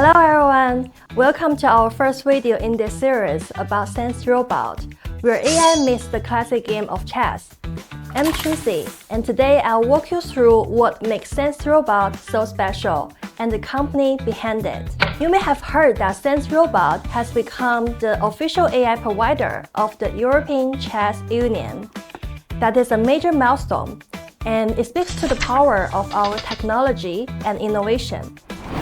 Hello everyone! Welcome to our first video in this series about SenseRobot, where AI meets the classic game of chess. I'm Tracy, and today I'll walk you through what makes SenseRobot so special and the company behind it. You may have heard that SenseRobot has become the official AI provider of the European Chess Union. That is a major milestone, and it speaks to the power of our technology and innovation.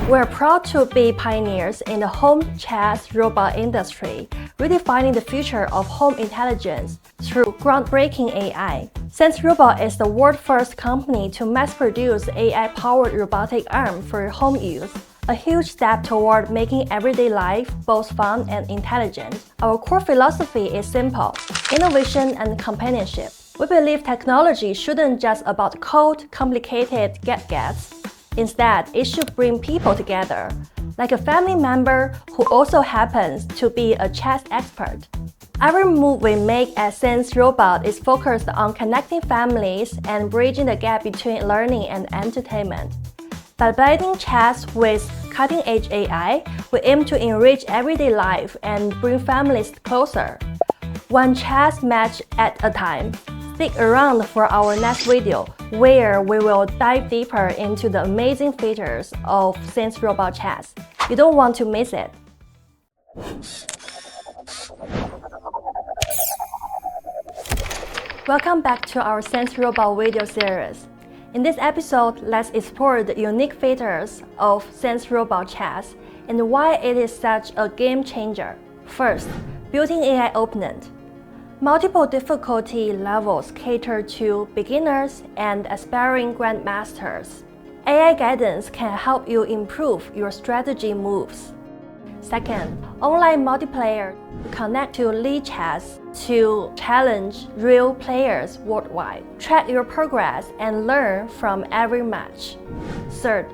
We're proud to be pioneers in the home chess robot industry, redefining the future of home intelligence through groundbreaking AI. SenseRobot is the world's first company to mass-produce AI-powered robotic arm for home use, a huge step toward making everyday life both fun and intelligent. Our core philosophy is simple: innovation and companionship. We believe technology shouldn't just about code, complicated gadgets. Instead, it should bring people together, like a family member who also happens to be a chess expert. Every move we make at SenseRobot is focused on connecting families and bridging the gap between learning and entertainment. By blending chess with cutting-edge AI, we aim to enrich everyday life and bring families closer. One chess match at a time. Stick around for our next video, where we will dive deeper into the amazing features of SenseRobot Chess. You don't want to miss it. Welcome back to our SenseRobot video series. In this episode, let's explore the unique features of SenseRobot Chess and why it is such a game changer. First, built-in AI opponent. Multiple difficulty levels cater to beginners and aspiring grandmasters. AI guidance can help you improve your strategy moves. Second, online multiplayer. Connect to League Chess to challenge real players worldwide. Track your progress and learn from every match. Third,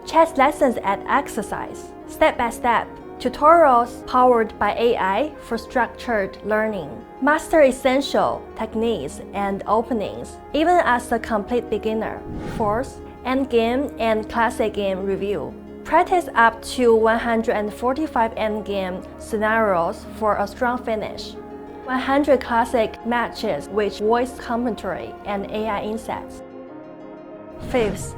chess lessons and exercise. Step-by-step tutorials powered by AI for structured learning. Master essential techniques and openings, even as a complete beginner. Fourth, endgame and classic game review. Practice up to 145 endgame scenarios for a strong finish. 100 classic matches with voice commentary and AI insights. Fifth,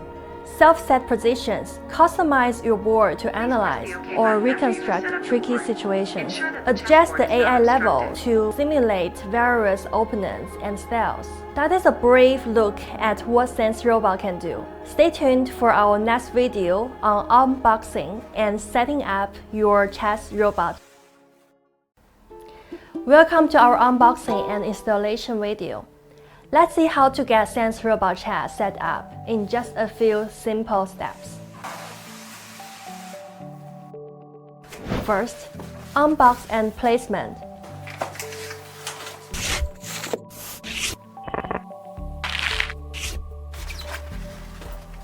self-set positions. Customize your board to analyze or reconstruct tricky situations. Adjust the AI level to simulate various opponents and styles. That is a brief look at what SenseRobot can do. Stay tuned for our next video on unboxing and setting up your chess robot. Welcome to our unboxing and installation video. Let's see how to get SenseRobot Chess set up in just a few simple steps. First, unbox and placement.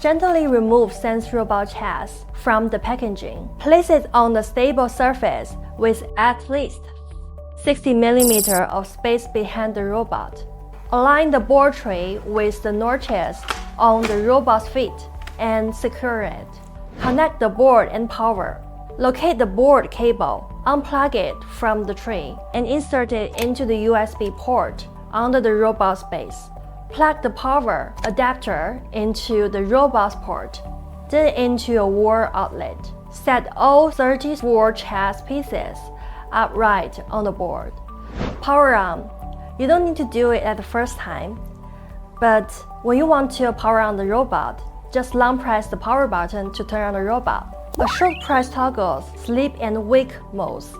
Gently remove SenseRobot Chess from the packaging. Place it on the stable surface with at least 60 mm of space behind the robot. Align the board tray with the notches on the robot's feet and secure it. Connect the board and power. Locate the board cable, unplug it from the tray, and insert it into the USB port under the robot's base. Plug the power adapter into the robot's port, then into a wall outlet. Set all 34 chess pieces upright on the board. Power on. You don't need to do it at the first time, but when you want to power on the robot, just long press the power button to turn on the robot. A short press toggles sleep and wake modes.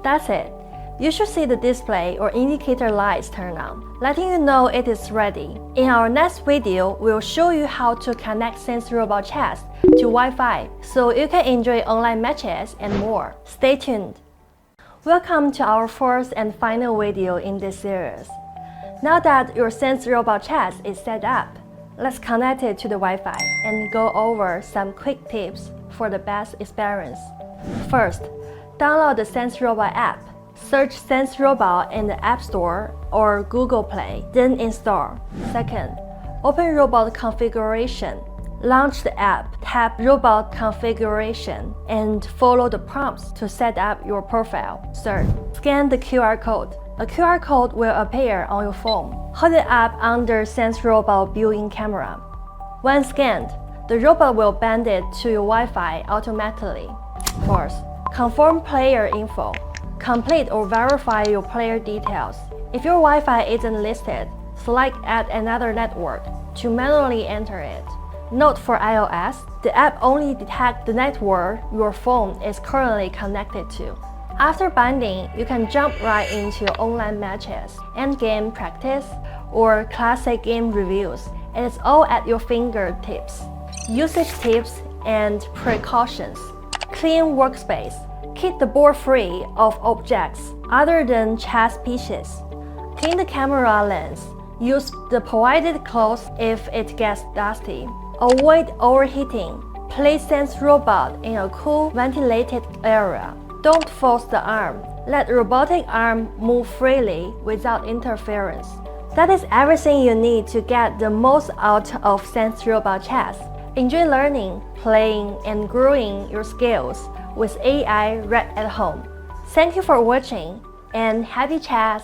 That's it. You should see the display or indicator lights turn on, letting you know it is ready. In our next video, we'll show you how to connect SenseRobot Chess to Wi-Fi so you can enjoy online matches and more. Stay tuned. Welcome to our fourth and final video in this series. Now that your SenseRobot Chess is set up, let's connect it to the Wi-Fi and go over some quick tips for the best experience. First, download the SenseRobot app. Search SenseRobot in the App Store or Google Play, then install. Second, open robot configuration. Launch the app, tap Robot Configuration, and follow the prompts to set up your profile. Third, scan the QR code. A QR code will appear on your phone. Hold it up under SenseRobot built-in camera. When scanned, the robot will bend it to your Wi-Fi automatically. Fourth, confirm player info. Complete or verify your player details. If your Wi-Fi isn't listed, select Add another network to manually enter it. Note for iOS, the app only detects the network your phone is currently connected to. After binding, you can jump right into your online matches, endgame practice, or classic game reviews. It is all at your fingertips. Usage tips and precautions. Clean workspace. Keep the board free of objects other than chess pieces. Clean the camera lens. Use the provided cloth if it gets dusty. Avoid overheating. Place SenseRobot in a cool, ventilated area. Don't force the arm. Let the robotic arm move freely without interference. That is everything you need to get the most out of SenseRobot Chess. Enjoy learning, playing, and growing your skills with AI right at home. Thank you for watching, and happy chess!